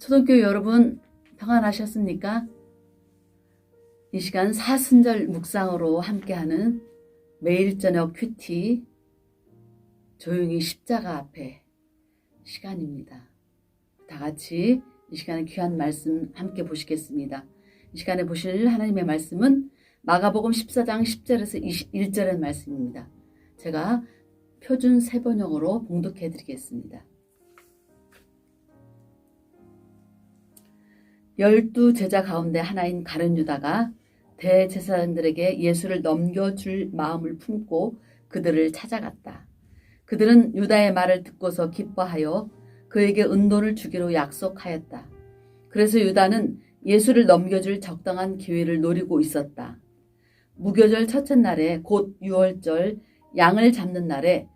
초등교회 여러분 평안하셨습니까? 이 시간 사순절 묵상으로 함께하는 매일 저녁 큐티 조용히 십자가 앞에 시간입니다. 다 같이 이 시간에 귀한 말씀 함께 보시겠습니다. 이 시간에 보실 하나님의 말씀은 마가복음 14장 10절에서 21절의 말씀입니다. 제가 표준 세번역으로 봉독해 드리겠습니다. 12 제자 가운데 하나인 가룟 유다가 대제사장들에게 예수를 넘겨줄 마음을 품고 그들을 찾아갔다. 그들은 유다의 말을 듣고서 기뻐하여 그에게 은돈을 주기로 약속하였다. 그래서 유다는 예수를 넘겨줄 적당한 기회를 노리고 있었다. 무교절 첫째 날에 곧 유월절 양을 잡는 날에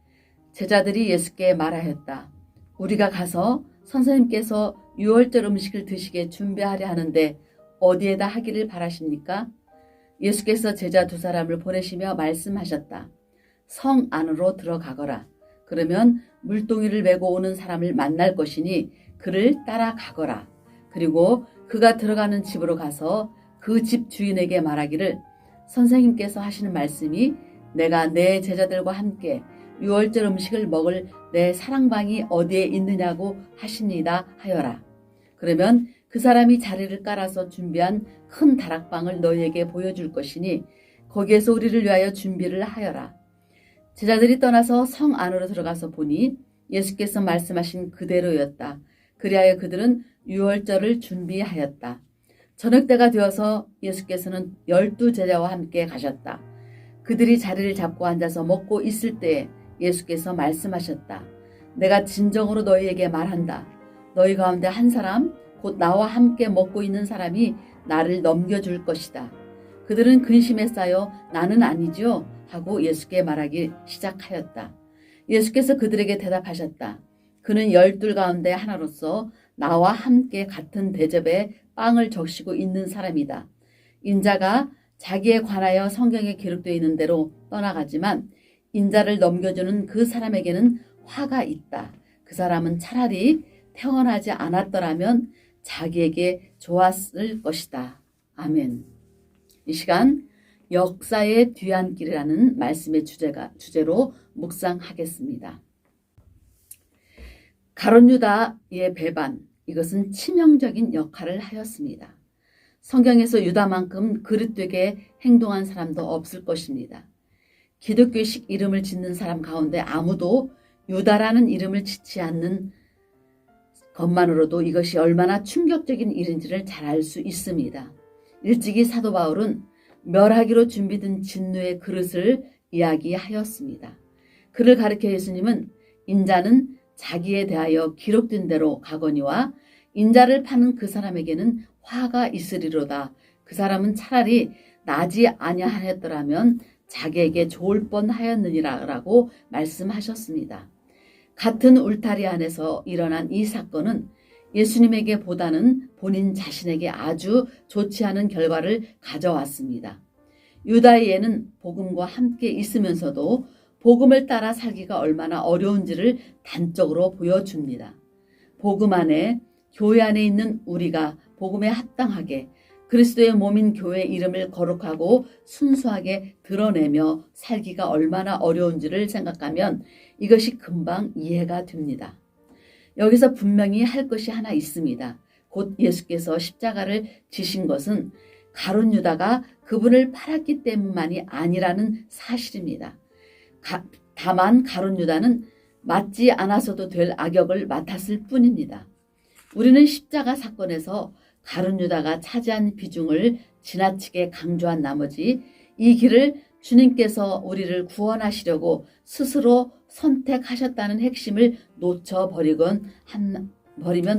제자들이 예수께 말하였다. 우리가 가서 선생님께서 유월절 음식을 드시게 준비하려 하는데 어디에다 하기를 바라십니까? 예수께서 제자 두 사람을 보내시며 말씀하셨다. 성 안으로 들어가거라. 그러면 물동이를 메고 오는 사람을 만날 것이니 그를 따라가거라. 그리고 그가 들어가는 집으로 가서 그 집 주인에게 말하기를 선생님께서 하시는 말씀이 내가 내 제자들과 함께 유월절 음식을 먹을 내 사랑방이 어디에 있느냐고 하십니다 하여라. 그러면 그 사람이 자리를 깔아서 준비한 큰 다락방을 너희에게 보여줄 것이니 거기에서 우리를 위하여 준비를 하여라. 제자들이 떠나서 성 안으로 들어가서 보니 예수께서 말씀하신 그대로였다. 그리하여 그들은 유월절을 준비하였다. 저녁때가 되어서 예수께서는 12 제자와 함께 가셨다. 그들이 자리를 잡고 앉아서 먹고 있을 때에 예수께서 말씀하셨다. 내가 진정으로 너희에게 말한다. 너희 가운데 한 사람 곧 나와 함께 먹고 있는 사람이 나를 넘겨줄 것이다. 그들은 근심에 쌓여 나는 아니죠 하고 예수께 말하기 시작하였다. 예수께서 그들에게 대답하셨다. 그는 12 가운데 하나로서 나와 함께 같은 대접에 빵을 적시고 있는 사람이다. 인자가 자기에 관하여 성경에 기록되어 있는 대로 떠나가지만 인자를 넘겨주는 그 사람에게는 화가 있다. 그 사람은 차라리 태어나지 않았더라면 자기에게 좋았을 것이다. 아멘. 이 시간 역사의 뒤안길이라는 말씀의 주제로 묵상하겠습니다. 가룟 유다의 배반, 이것은 치명적인 역할을 하였습니다. 성경에서 유다만큼 그릇되게 행동한 사람도 없을 것입니다. 기독교식 이름을 짓는 사람 가운데 아무도 유다라는 이름을 짓지 않는 것만으로도 이것이 얼마나 충격적인 일인지를 잘 알 수 있습니다. 일찍이 사도 바울은 멸하기로 준비된 진노의 그릇을 이야기하였습니다. 그를 가리켜 예수님은 인자는 자기에 대하여 기록된 대로 가거니와 인자를 파는 그 사람에게는 화가 있으리로다. 그 사람은 차라리 나지 아니하였더라면 자기에게 좋을 뻔하였느니라라고 말씀하셨습니다. 같은 울타리 안에서 일어난 이 사건은 예수님에게 보다는 본인 자신에게 아주 좋지 않은 결과를 가져왔습니다. 유다의 예는 복음과 함께 있으면서도 복음을 따라 살기가 얼마나 어려운지를 단적으로 보여줍니다. 복음 안에, 교회 안에 있는 우리가 복음에 합당하게 그리스도의 몸인 교회의 이름을 거룩하고 순수하게 드러내며 살기가 얼마나 어려운지를 생각하면 이것이 금방 이해가 됩니다. 여기서 분명히 할 것이 하나 있습니다. 곧 예수께서 십자가를 지신 것은 가룟 유다가 그분을 팔았기 때문만이 아니라는 사실입니다. 다만 가룟 유다는 맞지 않아서도 될 악역을 맡았을 뿐입니다. 우리는 십자가 사건에서 가룟 유다가 차지한 비중을 지나치게 강조한 나머지 이 길을 주님께서 우리를 구원하시려고 스스로 선택하셨다는 핵심을 놓쳐버리면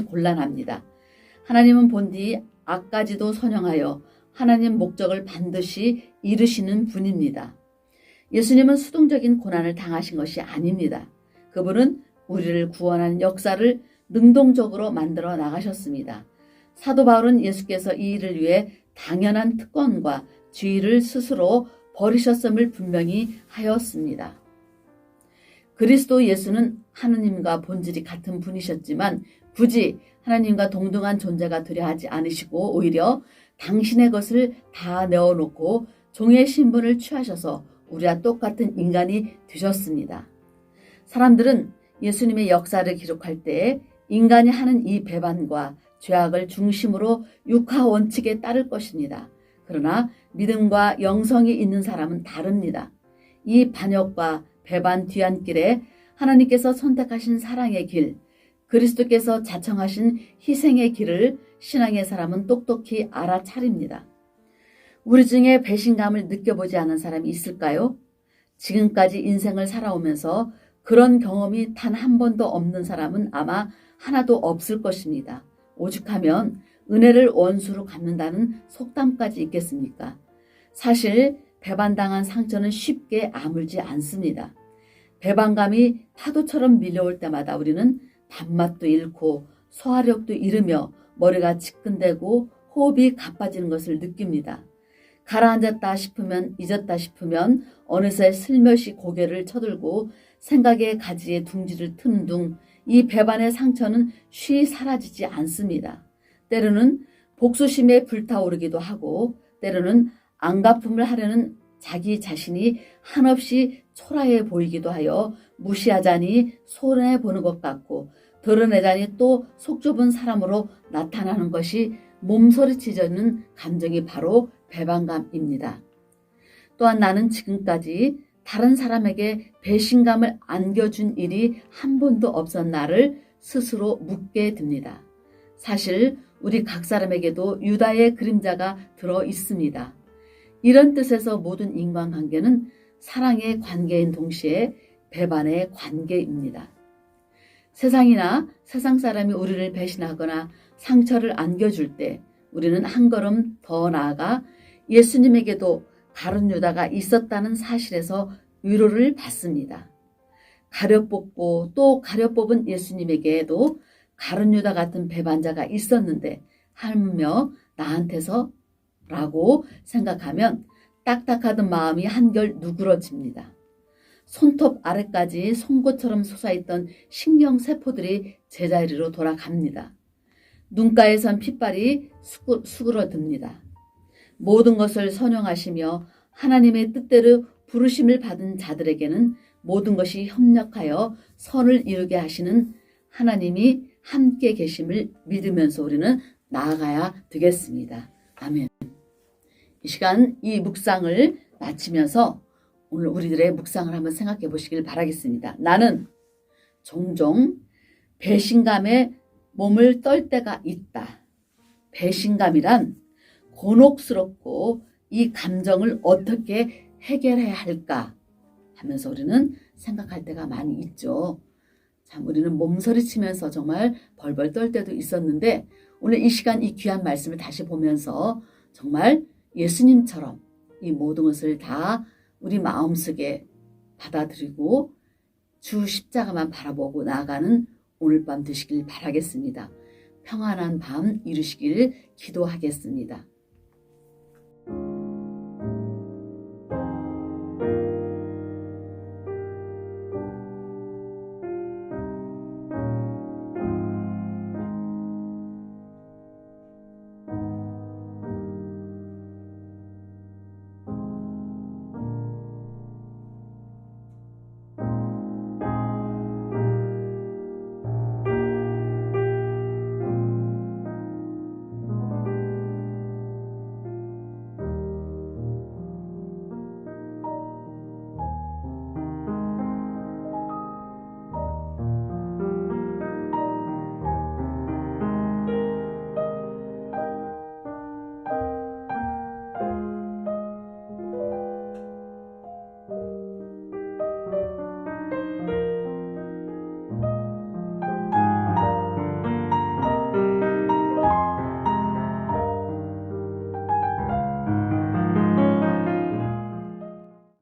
곤란합니다. 하나님은 본디 악까지도 선영하여 하나님 목적을 반드시 이루시는 분입니다. 예수님은 수동적인 고난을 당하신 것이 아닙니다. 그분은 우리를 구원하는 역사를 능동적으로 만들어 나가셨습니다. 사도 바울은 예수께서 이 일을 위해 당연한 특권과 지위를 스스로 버리셨음을 분명히 하였습니다. 그리스도 예수는 하느님과 본질이 같은 분이셨지만 굳이 하나님과 동등한 존재가 되려 하지 않으시고 오히려 당신의 것을 다 내어놓고 종의 신분을 취하셔서 우리와 똑같은 인간이 되셨습니다. 사람들은 예수님의 역사를 기록할 때 인간이 하는 이 배반과 죄악을 중심으로 육하 원칙에 따를 것입니다. 그러나 믿음과 영성이 있는 사람은 다릅니다. 이 반역과 배반 뒤안길에 하나님께서 선택하신 사랑의 길, 그리스도께서 자청하신 희생의 길을 신앙의 사람은 똑똑히 알아차립니다. 우리 중에 배신감을 느껴보지 않은 사람이 있을까요? 지금까지 인생을 살아오면서 그런 경험이 단 한 번도 없는 사람은 아마 하나도 없을 것입니다. 오죽하면 은혜를 원수로 갚는다는 속담까지 있겠습니까? 사실 배반당한 상처는 쉽게 아물지 않습니다. 배반감이 파도처럼 밀려올 때마다 우리는 밥맛도 잃고 소화력도 잃으며 머리가 지끈대고 호흡이 가빠지는 것을 느낍니다. 가라앉았다 싶으면 잊었다 싶으면 어느새 슬며시 고개를 쳐들고 생각의 가지에 둥지를 트는 둥 이 배반의 상처는 쉬이 사라지지 않습니다. 때로는 복수심에 불타오르기도 하고 때로는 안갚음을 하려는 자기 자신이 한없이 초라해 보이기도 하여 무시하자니 손해보는 것 같고 드러내자니 또 속 좁은 사람으로 나타나는 것이 몸서리치는 감정이 바로 배반감입니다. 또한 나는 지금까지 다른 사람에게 배신감을 안겨준 일이 한 번도 없었나를 스스로 묻게 됩니다. 사실 우리 각 사람에게도 유다의 그림자가 들어 있습니다. 이런 뜻에서 모든 인간관계는 사랑의 관계인 동시에 배반의 관계입니다. 세상이나 세상 사람이 우리를 배신하거나 상처를 안겨줄 때 우리는 한 걸음 더 나아가 예수님에게도 가룟 유다가 있었다는 사실에서 위로를 받습니다. 가려뽑고 또 가려뽑은 예수님에게도 가룟 유다 같은 배반자가 있었는데 하물며 나한테서 라고 생각하면 딱딱하던 마음이 한결 누그러집니다. 손톱 아래까지 송곳처럼 솟아있던 신경세포들이 제자리로 돌아갑니다. 눈가에선 핏발이 수그러듭니다. 모든 것을 선용하시며 하나님의 뜻대로 부르심을 받은 자들에게는 모든 것이 협력하여 선을 이루게 하시는 하나님이 함께 계심을 믿으면서 우리는 나아가야 되겠습니다. 아멘. 이 시간 이 묵상을 마치면서 오늘 우리들의 묵상을 한번 생각해 보시길 바라겠습니다. 나는 종종 배신감에 몸을 떨 때가 있다. 배신감이란 곤혹스럽고 이 감정을 어떻게 해결해야 할까 하면서 우리는 생각할 때가 많이 있죠. 참 우리는 몸서리치면서 정말 벌벌 떨 때도 있었는데 오늘 이 시간 이 귀한 말씀을 다시 보면서 정말 예수님처럼 이 모든 것을 다 우리 마음속에 받아들이고 주 십자가만 바라보고 나아가는 오늘 밤 되시길 바라겠습니다. 평안한 밤 이루시길 기도하겠습니다.